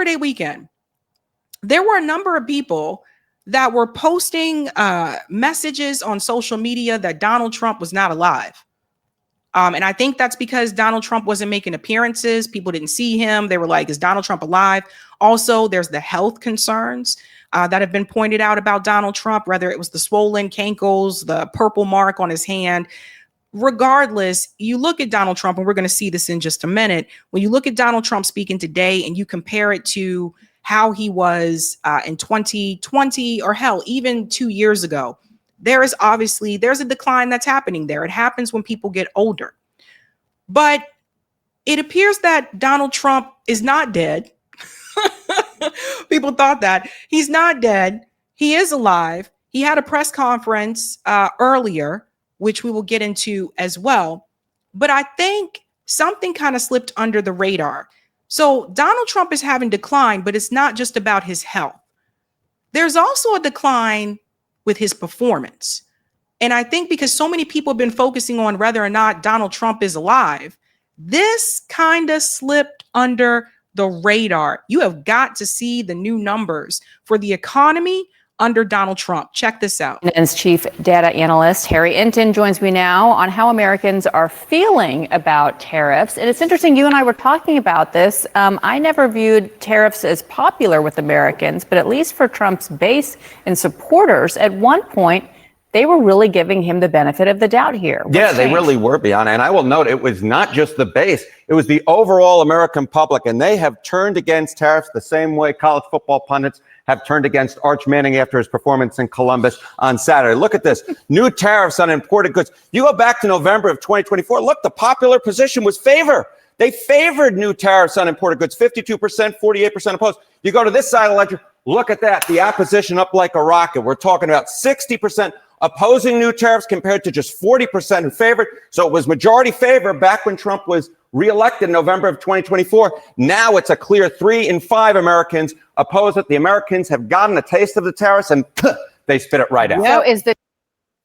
Labor Day weekend, there were a number of people that were posting messages on social media that Donald Trump was not alive. And I think that's because Donald Trump wasn't making appearances. People didn't see him. They were like, is Donald Trump alive? Also, there's the health concerns that have been pointed out about Donald Trump, whether it was the swollen cankles, the purple mark on his hand. Regardless, you look at Donald Trump, and we're going to see this in just a minute. When you look at Donald Trump speaking today and you compare it to how he was in 2020, or hell, even 2 years ago, there's a decline that's happening there. It happens when people get older. But it appears that Donald Trump is not dead. People thought that. He's not dead. He is alive. He had a press conference earlier, which we will get into as well. But I think something kind of slipped under the radar. So Donald Trump is having decline, but it's not just about his health. There's also a decline with his performance. And I think because so many people have been focusing on whether or not Donald Trump is alive, this kind of slipped under the radar. You have got to see the new numbers for the economy under Donald Trump. Check this out. CNN's chief data analyst, Harry Inton, joins me now on how Americans are feeling about tariffs. And it's interesting, you and I were talking about this. I never viewed tariffs as popular with Americans, but at least for Trump's base and supporters, at one point, they were really giving him the benefit of the doubt here. Yeah, they really were, Bianna. And I will note, it was not just the base. It was the overall American public. And they have turned against tariffs the same way college football pundits have turned against Arch Manning after his performance in Columbus on Saturday. Look at this. New tariffs on imported goods. You go back to November of 2024. Look, the popular position was favor. They favored new tariffs on imported goods, 52%, 48% opposed. You go to this side of the ledger. Look at that. The opposition up like a rocket. We're talking about 60% opposing new tariffs compared to just 40% in favor. So it was majority favor back when Trump was reelected in November of 2024. Now it's a clear 3 in 5 Americans oppose it. The Americans have gotten a taste of the tariffs and they spit it right out. So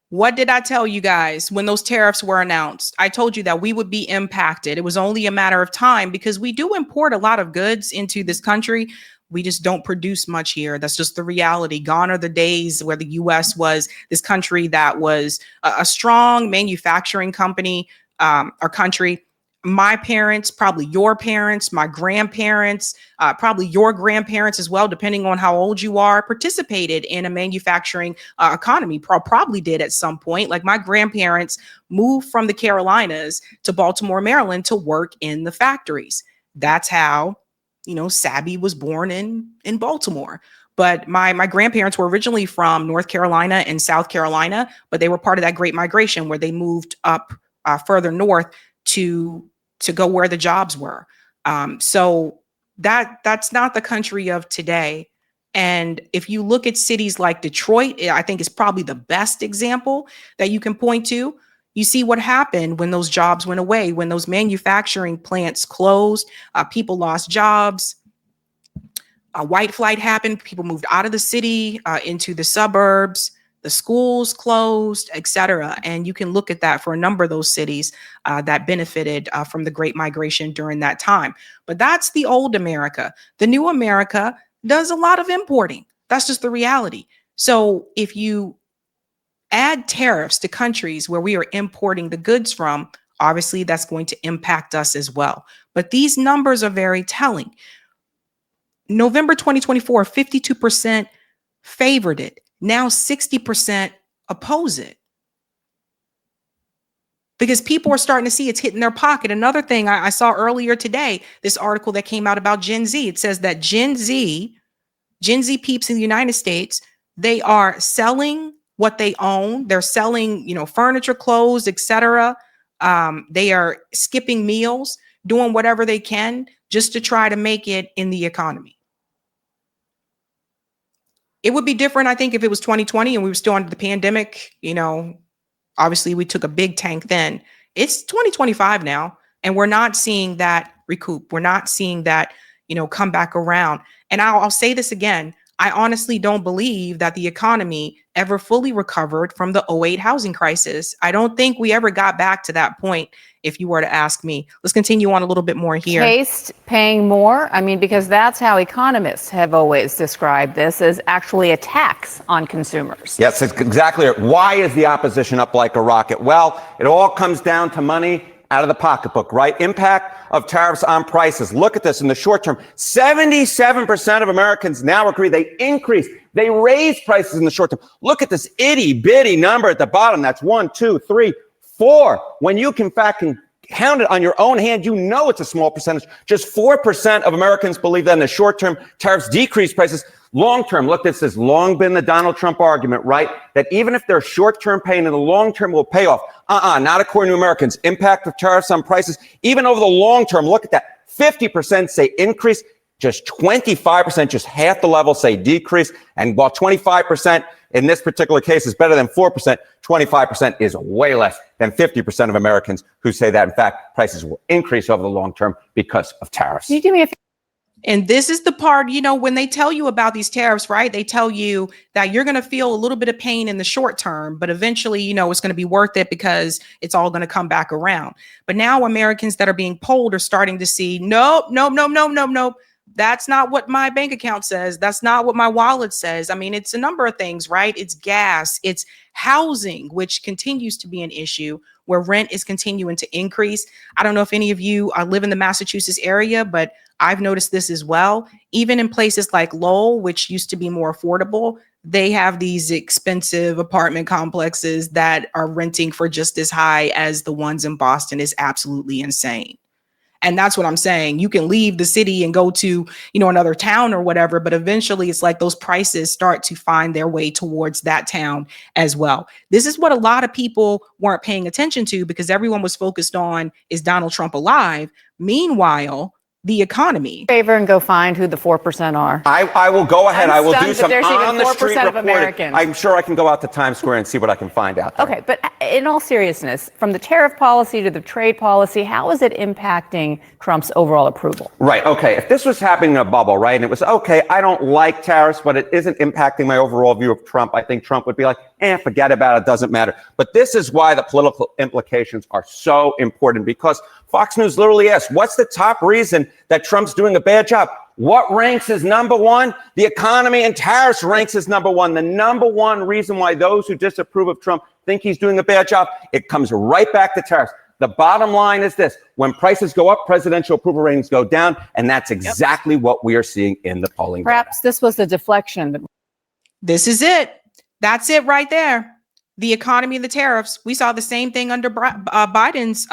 what did I tell you guys when those tariffs were announced? I told you that we would be impacted. It was only a matter of time because we do import a lot of goods into this country. We just don't produce much here. That's just the reality. Gone are the days where the U.S. was this country that was a strong manufacturing company or country. My parents, probably your parents, my grandparents, probably your grandparents as well, depending on how old you are, participated in a manufacturing economy, probably did at some point. Like my grandparents moved from the Carolinas to Baltimore, Maryland to work in the factories. That's how Sabby was born in Baltimore. But my grandparents were originally from North Carolina and South Carolina, but they were part of that Great Migration where they moved up further north to go where the jobs were. So that's not the country of today. And if you look at cities like Detroit, I think is probably the best example that you can point to. You see what happened when those jobs went away, when those manufacturing plants closed, people lost jobs. A white flight happened. People moved out of the city into the suburbs. The schools closed, et cetera. And you can look at that for a number of those cities that benefited from the Great Migration during that time. But that's the old America. The new America does a lot of importing. That's just the reality. So if you add tariffs to countries where we are importing the goods from, obviously that's going to impact us as well. But these numbers are very telling. November 2024, 52% favored it. Now 60% oppose it. Because people are starting to see it's hitting their pocket. Another thing I saw earlier today, this article that came out about Gen Z, it says that Gen Z peeps in the United States, they are selling what they own. They're selling, furniture, clothes, etc. They are skipping meals, doing whatever they can just to try to make it in the economy. It would be different, I think, if it was 2020 and we were still under the pandemic. Obviously we took a big tank then. It's 2025 now, and we're not seeing that recoup. We're not seeing that, come back around. And I'll say this again. I honestly don't believe that the economy ever fully recovered from the '08 housing crisis. I don't think we ever got back to that point, if you were to ask me. Let's continue on a little bit more here. Taste paying more? I mean, because that's how economists have always described this, as actually a tax on consumers. Yes, it's exactly it. Why is the opposition up like a rocket? Well, it all comes down to money out of the pocketbook, right? Impact of tariffs on prices. Look at this in the short term. 77% of Americans now agree they raise prices in the short term. Look at this itty bitty number at the bottom. That's 1, 2, 3, 4. When you can count it on your own hand, you know it's a small percentage. Just 4% of Americans believe that in the short term, tariffs decrease prices. Long term, look, this has long been the Donald Trump argument, right? That even if they're short term pain, in the long term will pay off. Not according to Americans. Impact of tariffs on prices, even over the long term, look at that. 50% say increase, just 25%, just half the level say decrease. And while 25% in this particular case is better than 4%, 25% is way less than 50% of Americans who say that, in fact, prices will increase over the long term because of tariffs. Can you do me a favor? And this is the part, when they tell you about these tariffs, right? They tell you that you're going to feel a little bit of pain in the short term, but eventually, it's going to be worth it because it's all going to come back around. But now Americans that are being polled are starting to see, nope. That's not what my bank account says. That's not what my wallet says. I mean, it's a number of things, right? It's gas, it's housing, which continues to be an issue where rent is continuing to increase. I don't know if any of you live in the Massachusetts area, but I've noticed this as well. Even in places like Lowell, which used to be more affordable, they have these expensive apartment complexes that are renting for just as high as the ones in Boston. Is absolutely insane. And that's what I'm saying. You can leave the city and go to, another town or whatever, but eventually it's like those prices start to find their way towards that town as well. This is what a lot of people weren't paying attention to because everyone was focused on, is Donald Trump alive? Meanwhile, the economy. Favor and go find who the 4% are. I will go ahead. I will do some on the street reporting. Americans. I'm sure I can go out to Times Square and see what I can find out there. Okay, but in all seriousness, from the tariff policy to the trade policy, how is it impacting Trump's overall approval? Right. Okay. If this was happening in a bubble, right, and it was, okay, I don't like tariffs, but it isn't impacting my overall view of Trump, I think Trump would be like, forget about it. Doesn't matter. But this is why the political implications are so important, because Fox News literally asked, what's the top reason that Trump's doing a bad job? What ranks as number one? The economy, and tariffs ranks as number one. The number one reason why those who disapprove of Trump think he's doing a bad job, it comes right back to tariffs. The bottom line is this: when prices go up, presidential approval ratings go down. And that's exactly what we are seeing in the polling. Perhaps this was the deflection. This is it. That's it right there. The economy and the tariffs. We saw the same thing under Biden's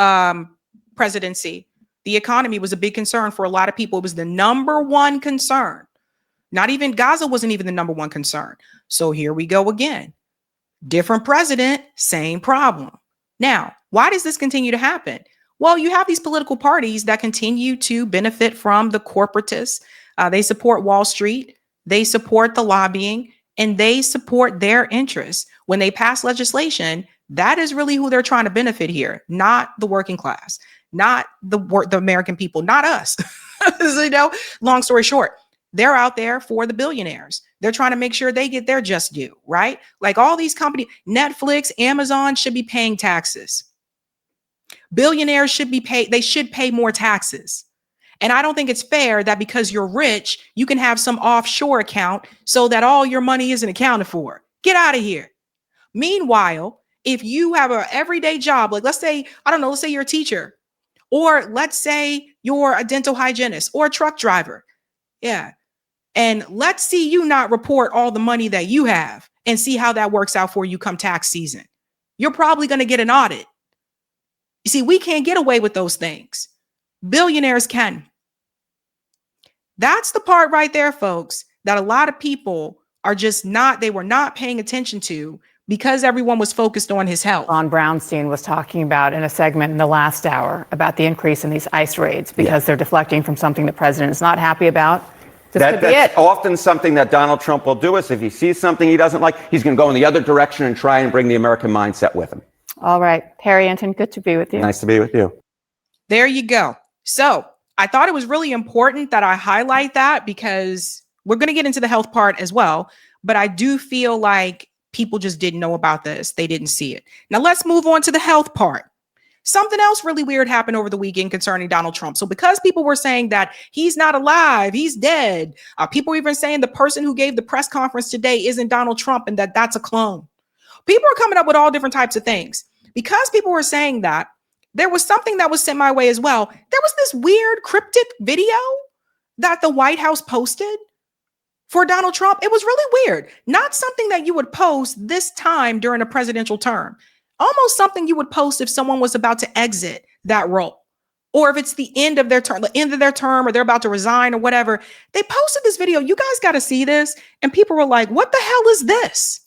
presidency. The economy was a big concern for a lot of people. It was the number one concern. Not even Gaza wasn't even the number one concern. So here we go again. Different president, same problem. Now, why does this continue to happen? Well, you have these political parties that continue to benefit from the corporatists. They support Wall Street. They support the lobbying, and they support their interests. When they pass legislation, that is really who they're trying to benefit here, not the working class, not the American people, not us. Long story short, they're out there for the billionaires. They're trying to make sure they get their just due, right? Like all these companies, Netflix, Amazon should be paying taxes. Billionaires should be paid. They should pay more taxes. And I don't think it's fair that because you're rich, you can have some offshore account so that all your money isn't accounted for. Get out of here. Meanwhile, if you have an everyday job, like let's say you're a teacher, or let's say you're a dental hygienist or a truck driver. Yeah. And let's see you not report all the money that you have and see how that works out for you come tax season. You're probably going to get an audit. You see, we can't get away with those things. Billionaires can. That's the part right there, folks, that a lot of people are they were not paying attention to because everyone was focused on his health. Ron Brownstein was talking about in a segment in the last hour about the increase in these ICE raids because they're deflecting from something the president is not happy about. That's often something that Donald Trump will do is if he sees something he doesn't like, he's going to go in the other direction and try and bring the American mindset with him. All right. Harry Enton, good to be with you. Nice to be with you. There you go. So I thought it was really important that I highlight that because We're going to get into the health part as well, but I do feel like people just didn't know about this. They didn't see it. Now let's move on to the health part. Something else really weird happened over the weekend concerning Donald Trump. So because people were saying that he's not alive, he's dead, people were even saying the person who gave the press conference today isn't Donald Trump and that that's a clone. People are coming up with all different types of things. Because people were saying that, there was something that was sent my way as well. There was this weird cryptic video that the White House posted for Donald Trump. It was really weird. Not something that you would post this time during a presidential term. Almost something you would post if someone was about to exit that role, or if it's the end of their term, or they're about to resign or whatever. They posted this video. You guys got to see this. And people were like, what the hell is this?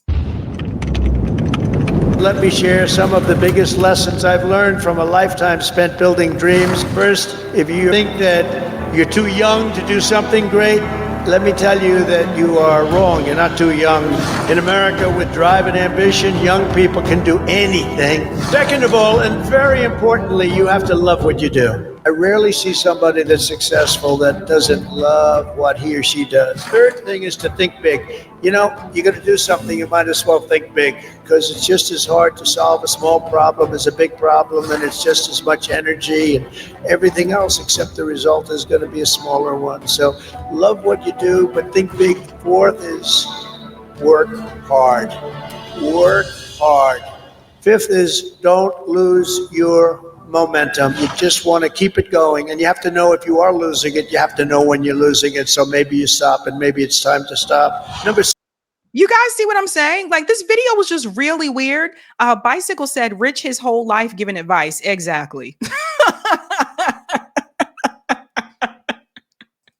Let me share some of the biggest lessons I've learned from a lifetime spent building dreams. First, if you think that you're too young to do something great, let me tell you that you are wrong. You're not too young. In America, with drive and ambition, young people can do anything. Second of all, and very importantly, you have to love what you do. I rarely see somebody that's successful that doesn't love what he or she does. Third thing is to think big. You know, you're going to do something, you might as well think big, because it's just as hard to solve a small problem as a big problem, and it's just as much energy and everything else, except the result is going to be a smaller one. So love what you do, but think big. Fourth is work hard. Work hard. Fifth is don't lose your momentum. You just want to keep it going, and you have to know if you are losing it, you have to know when you're losing it. So maybe you stop, and maybe it's time to stop. You guys see what I'm saying? Like, this video was just really weird. Bicycle said Rich his whole life giving advice. Exactly.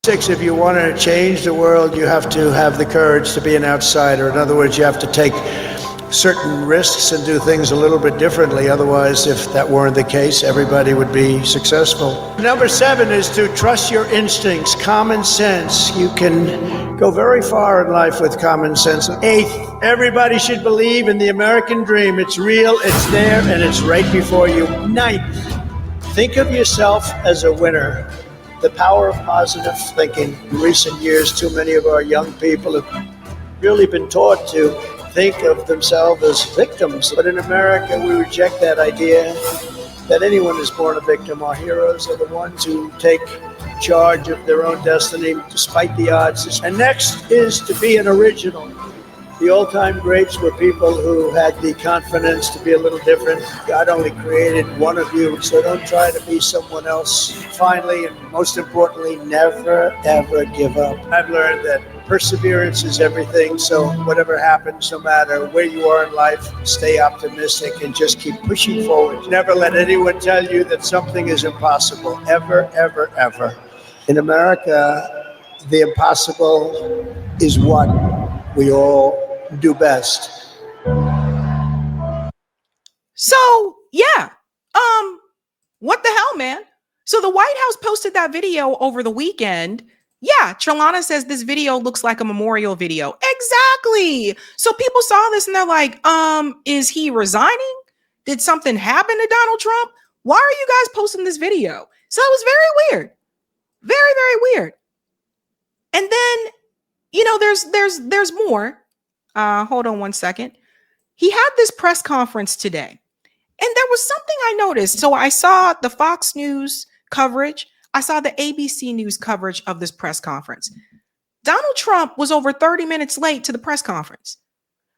6, if you want to change the world, you have to have the courage to be an outsider. In other words, you have to take certain risks and do things a little bit differently. Otherwise, if that weren't the case, everybody would be successful. Number 7 is to trust your instincts, common sense. You can go very far in life with common sense. 8th, everybody should believe in the American dream. It's real, it's there, and it's right before you. 9th, think of yourself as a winner. The power of positive thinking. In recent years, too many of our young people have really been taught to think of themselves as victims. But in America, we reject that idea that anyone is born a victim. Our heroes are the ones who take charge of their own destiny despite the odds. And next is to be an original. The all-time greats were people who had the confidence to be a little different. God only created one of you, so don't try to be someone else. Finally, and most importantly, never, ever give up. I've learned that perseverance is everything, so whatever happens, no matter where you are in life, stay optimistic and just keep pushing forward. Never let anyone tell you that something is impossible, ever, ever, ever. In America, the impossible is what we all do best. So, yeah. What the hell, man? So the White House posted that video over the weekend. Yeah, Trelana says this video looks like a memorial video. Exactly. So people saw this and they're like, is he resigning? Did something happen to Donald Trump? Why are you guys posting this video? So it was very weird. Very, very weird. And then, you know, there's more. Hold on one second. He had this press conference today. And there was something I noticed. So I saw the Fox News coverage. I saw the ABC News coverage of this press conference. Donald Trump was over 30 minutes late to the press conference.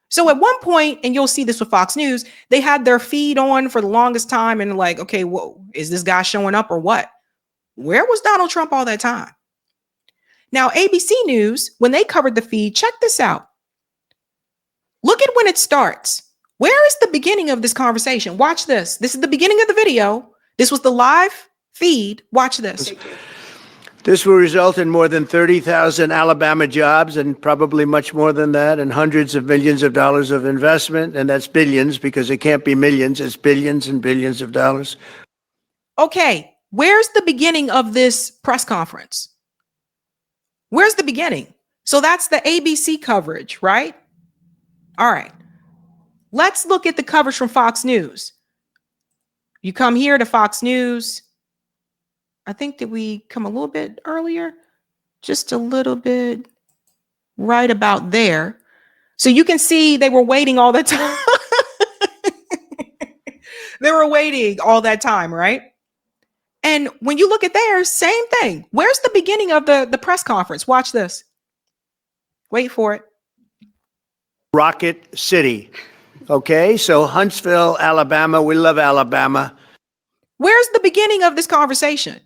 So at one point, and you'll see this with Fox News, they had their feed on for the longest time and like, okay, whoa, is this guy showing up or what? Where was Donald Trump all that time? Now, ABC News, when they covered the feed, check this out. Look at when it starts. Where is the beginning of this conversation? Watch this. This is the beginning of the video. This was the live feed. Watch this. This will result in more than 30,000 Alabama jobs and probably much more than that, and hundreds of millions of dollars of investment. And that's billions, because it can't be millions. It's billions and billions of dollars. Okay. Where's the beginning of this press conference? Where's the beginning? So that's the ABC coverage, right? All right. Let's look at the coverage from Fox News. You come here to Fox News. I think that we come a little bit earlier, just a little bit. right about there. So you can see they were waiting all that time. They were waiting all that time, right? And when you look at theirs, same thing. Where's the beginning of the press conference? Watch this. Wait for it. Rocket City. Okay, so Huntsville, Alabama. We love Alabama. Where's the beginning of this conversation?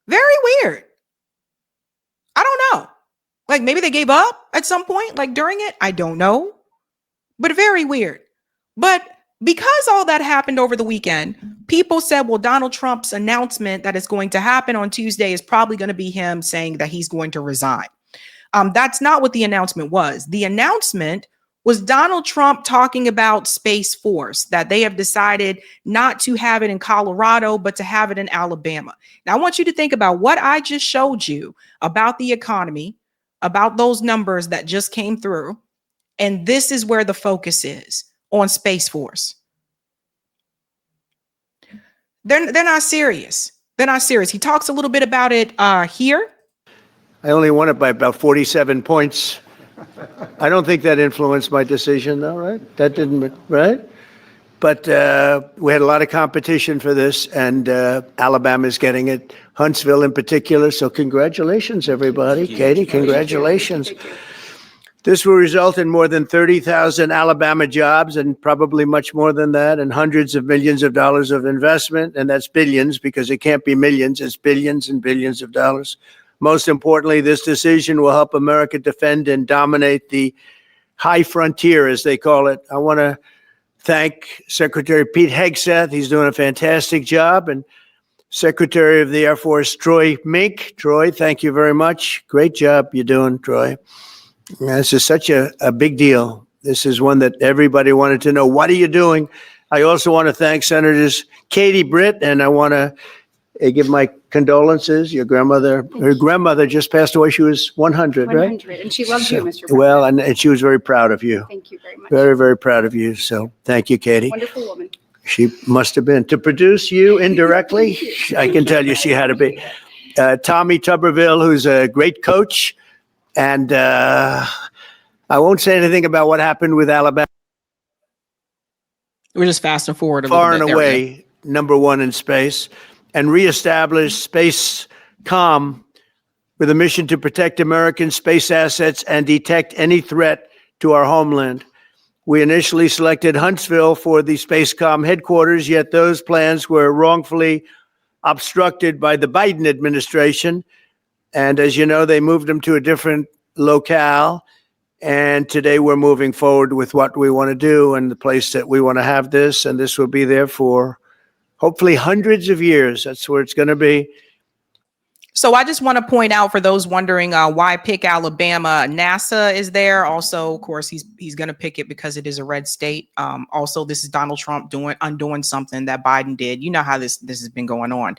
Very weird. I don't know. Like maybe they gave up at some point, like during it. I don't know. But very weird. But because all that happened over the weekend, people said, well, Donald Trump's announcement that is going to happen on Tuesday is probably going to be him saying that he's going to resign. That's not what the announcement was. The announcement was Donald Trump talking about Space Force, that they have decided not to have it in Colorado, but to have it in Alabama. Now, I want you to think about what I just showed you about the economy, about those numbers that just came through. And this is where the focus is, on Space Force. They're not serious. They're not serious. He talks a little bit about it here. I only won it by about 47 points. I don't think that influenced my decision, though, right? That didn't, right? But we had a lot of competition for this, and Alabama's getting it, Huntsville in particular. So congratulations, everybody. Katie, congratulations. This will result in more than 30,000 Alabama jobs and probably much more than that, and hundreds of millions of dollars of investment. And that's billions, because it can't be millions. It's billions and billions of dollars. Most importantly, this decision will help America defend and dominate the high frontier, as they call it. I want to thank Secretary Pete Hegseth. He's doing a fantastic job. And Secretary of the Air Force, Troy Mink. Troy, thank you very much. Great job you're doing, Troy. This is such a big deal. This is one that everybody wanted to know. What are you doing? I also want to thank Senators Katie Britt, and I want to give my condolences. Your grandmother, her grandmother just passed away. She was 100, right? 100, and she loves you, Mr. President. Well, and she was very proud of you. Thank you very much. Very, very proud of you. So thank you, Katie. Wonderful woman. She must have been. To produce you indirectly, I can tell you she had to be. Tommy Tuberville, who's a great coach. And I won't say anything about what happened with Alabama. We're just fasting forward a Far little bit. and away, number one in space, and reestablish Space Com with a mission to protect American space assets and detect any threat to our homeland. We initially selected Huntsville for the Spacecom headquarters, yet those plans were wrongfully obstructed by the Biden administration. And as you know, they moved them to a different locale. And today we're moving forward with what we want to do and the place that we want to have this. And this will be there for hopefully hundreds of years. That's where it's going to be. So I just want to point out, for those wondering why pick Alabama, NASA is there. Also, of course, he's going to pick it because it is a red state. Also, this is Donald Trump undoing something that Biden did. You know how this has been going on.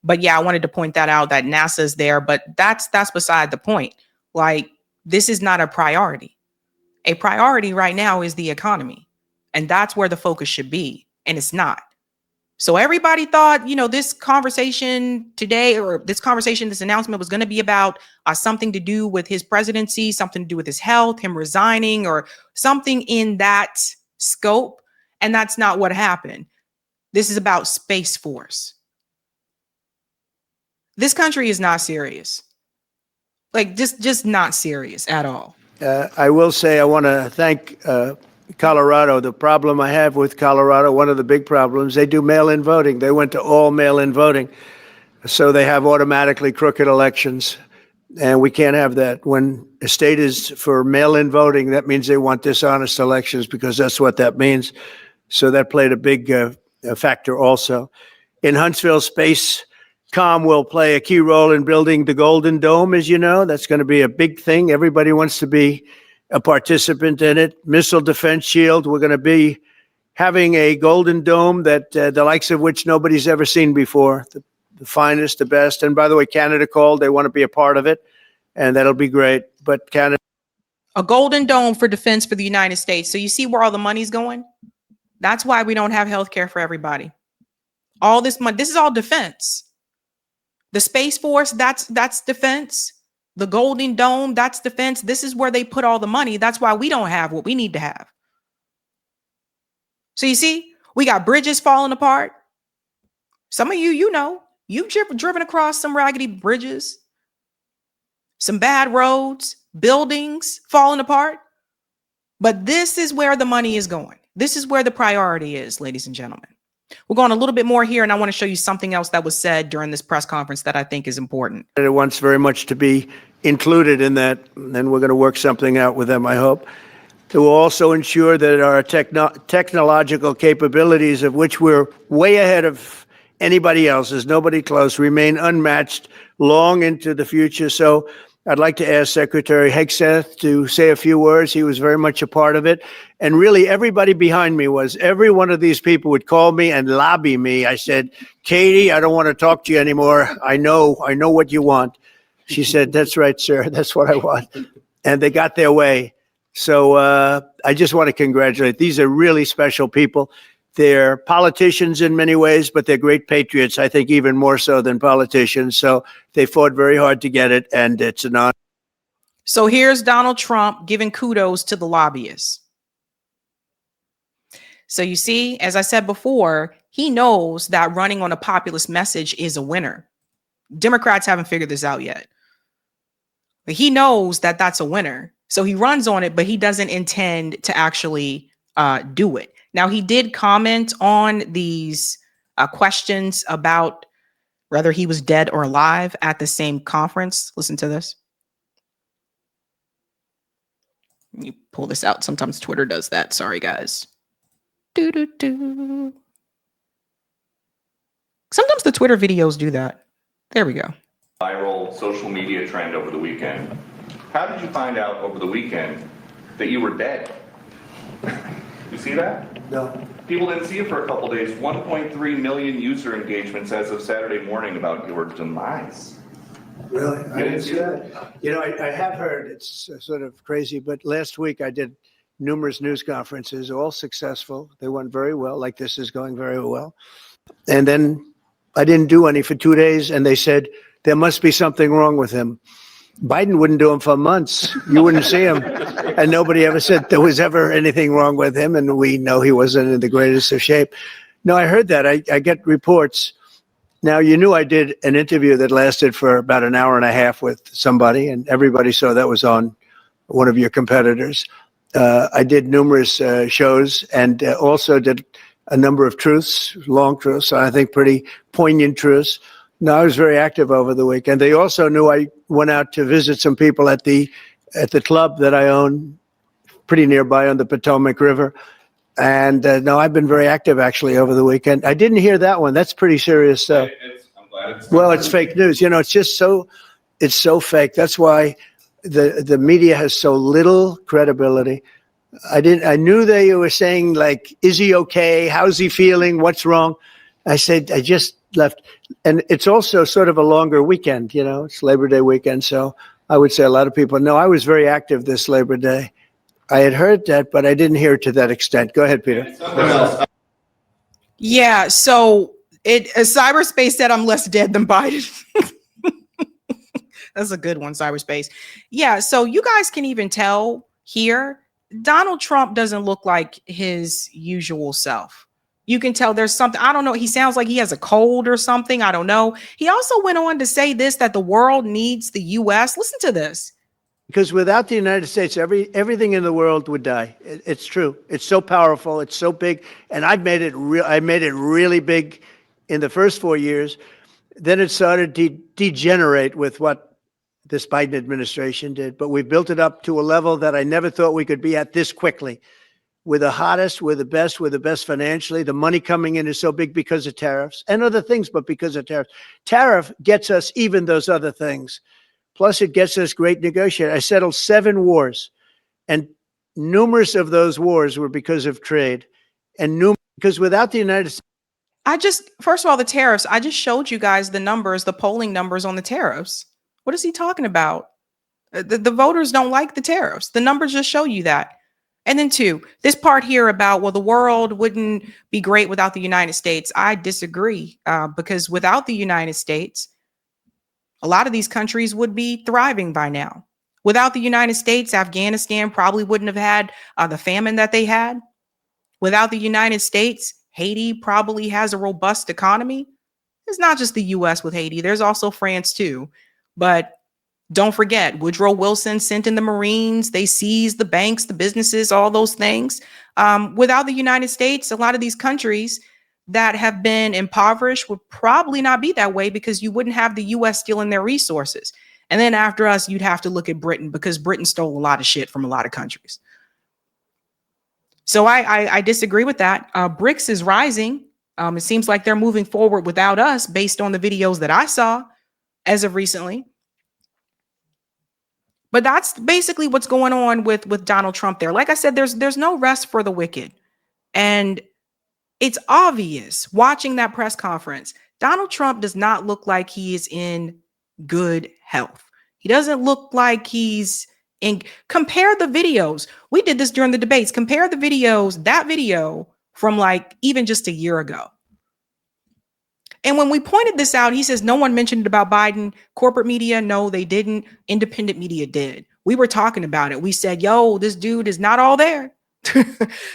But yeah, I wanted to point that out, that NASA is there, but that's beside the point. Like, this is not a priority. A priority right now is the economy, and that's where the focus should be, and it's not. So everybody thought, this conversation today, or this announcement was going to be about something to do with his presidency, something to do with his health, him resigning, or something in that scope. And that's not what happened. This is about Space Force. This country is not serious. Like, just not serious at all. I will say I want to thank Colorado. The problem I have with Colorado, one of the big problems, they do mail-in voting. They went to all mail-in voting. So they have automatically crooked elections. And we can't have that. When a state is for mail-in voting, that means they want dishonest elections, because that's what that means. So that played a big factor also. In Huntsville, Spacecom will play a key role in building the Golden Dome, as you know. That's going to be a big thing. Everybody wants to be a participant in it. Missile Defense Shield, we're going to be having a Golden Dome that the likes of which nobody's ever seen before. The finest, the best. And by the way, Canada called. They want to be a part of it, and that'll be great. But Canada. A Golden Dome for defense for the United States. So you see where all the money's going? That's why we don't have health care for everybody. All this money, this is all defense. The Space Force, that's defense. The Golden Dome, that's defense. This is where they put all the money. That's why we don't have what we need to have. So you see, we got bridges falling apart. Some of you, you've driven across some raggedy bridges, some bad roads, buildings falling apart. But this is where the money is going. This is where the priority is, ladies and gentlemen. We're going a little bit more here, and I want to show you something else that was said during this press conference that I think is important. It wants very much to be included in that, and we're going to work something out with them, I hope, to also ensure that our technological capabilities, of which we're way ahead of anybody else, there's nobody close, remain unmatched long into the future. So I'd like to ask Secretary Hegseth to say a few words. He was very much a part of it. And really, everybody behind me was. Every one of these people would call me and lobby me. I said, Katie, I don't want to talk to you anymore. I know what you want. She said, that's right, sir. That's what I want. And they got their way. So I just want to congratulate. These are really special people. They're politicians in many ways, but they're great patriots, I think even more so than politicians. So they fought very hard to get it, and it's an honor. So here's Donald Trump giving kudos to the lobbyists. So you see, as I said before, he knows that running on a populist message is a winner. Democrats haven't figured this out yet. But he knows that that's a winner. So he runs on it, but he doesn't intend to actually do it. Now, he did comment on these questions about whether he was dead or alive at the same conference. Listen to this. You pull this out. Sometimes Twitter does that. Sorry, guys. Sometimes the Twitter videos do that. There we go. Viral social media trend over the weekend. How did you find out over the weekend that you were dead? You see that? No. People didn't see it for a couple days. 1.3 million user engagements as of Saturday morning about your demise. Really? I didn't see that. You know, I have heard, it's sort of crazy, but last week I did numerous news conferences, all successful. They went very well, like this is going very well. And then I didn't do any for 2 days, and they said, there must be something wrong with him. Biden wouldn't do him for months. You wouldn't see him. And nobody ever said there was ever anything wrong with him, and we know he wasn't in the greatest of shape. No, I heard that. I get reports. Now, you knew I did an interview that lasted for about an hour and a half with somebody, and everybody saw that was on one of your competitors. I did numerous shows and also did a number of truths, long truths, I think pretty poignant truths. No, I was very active over the weekend. They also knew I went out to visit some people at the club that I own pretty nearby on the Potomac River. And no, I've been very active actually over the weekend. I didn't hear that one. That's pretty serious stuff. I'm glad it's Well, it's fake news. You know, it's just it's so fake. That's why the media has so little credibility. I knew they were saying, like, is he okay? How's he feeling? What's wrong? I said, I just left. And it's also sort of a longer weekend, you know, it's Labor Day weekend. So I would say a lot of people know I was very active this Labor Day. I had heard that, but I didn't hear it to that extent. Go ahead, Peter. Yeah, so cyberspace said I'm less dead than Biden. That's a good one, cyberspace. Yeah, so you guys can even tell here, Donald Trump doesn't look like his usual self. You can tell there's something, I don't know, he sounds like he has a cold or something, I don't know. He also went on to say this, that the world needs the U.S. Listen to this. Because without the United States, everything in the world would die. It's true. It's so powerful. It's so big. And I made it really big in the first 4 years. Then it started to degenerate with what this Biden administration did. But we built it up to a level that I never thought we could be at this quickly. We're the hottest. We're the best financially. The money coming in is so big because of tariffs and other things, but because of tariffs. Tariff gets us even those other things. Plus, it gets us great negotiators. I settled 7 wars, and numerous of those wars were because of trade, and because without the United States. First of all, the tariffs, I just showed you guys the numbers, the polling numbers on the tariffs. What is he talking about? The voters don't like the tariffs. The numbers just show you that. And then 2, this part here about, well, the world wouldn't be great without the United States. I disagree, because without the United States, a lot of these countries would be thriving by now. Without the United States, Afghanistan probably wouldn't have had the famine that they had. Without the United States, Haiti probably has a robust economy. It's not just the US with Haiti, there's also France too. But don't forget, Woodrow Wilson sent in the Marines, they seized the banks, the businesses, all those things. Without the United States, a lot of these countries that have been impoverished would probably not be that way because you wouldn't have the US stealing their resources. And then after us, you'd have to look at Britain because Britain stole a lot of shit from a lot of countries. So I disagree with that. BRICS is rising. It seems like they're moving forward without us based on the videos that I saw as of recently. But that's basically what's going on with Donald Trump there. Like I said, there's no rest for the wicked. And it's obvious watching that press conference, Donald Trump does not look like he is in good health. He doesn't look like he's in. Compare the videos. We did this during the debates. Compare the videos, that video from like even just a year ago. And when we pointed this out, he says no one mentioned it about Biden. Corporate media, no, they didn't. Independent media did. We were talking about it. We said, yo, this dude is not all there.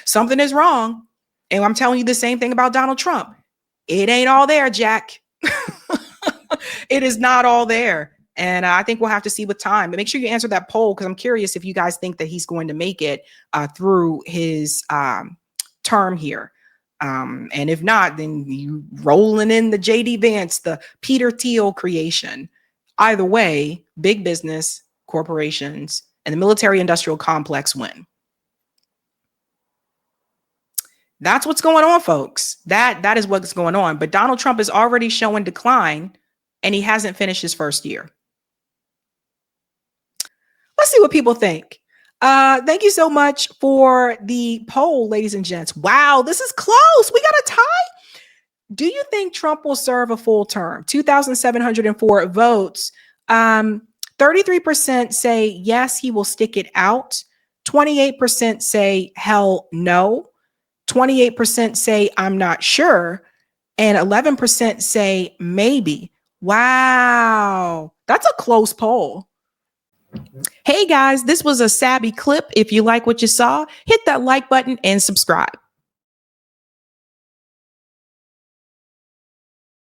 Something is wrong. And I'm telling you the same thing about Donald Trump. It ain't all there, Jack. It is not all there. And I think we'll have to see with time. But make sure you answer that poll because I'm curious if you guys think that he's going to make it through his term here. And if not, then you rolling in the JD Vance, the Peter Thiel creation. Either way, big business, corporations, and the military industrial complex win. That's what's going on, folks. That is what's going on. But Donald Trump is already showing decline, and he hasn't finished his first year. Let's see what people think. Thank you so much for the poll, ladies and gents. Wow, this is close. We got a tie. Do you think Trump will serve a full term? 2,704 votes. 33% say yes, he will stick it out. 28% say hell no. 28% say I'm not sure. And 11% say maybe. Wow, that's a close poll. Hey guys, this was a Sabby clip. If you like what you saw, hit that like button and subscribe.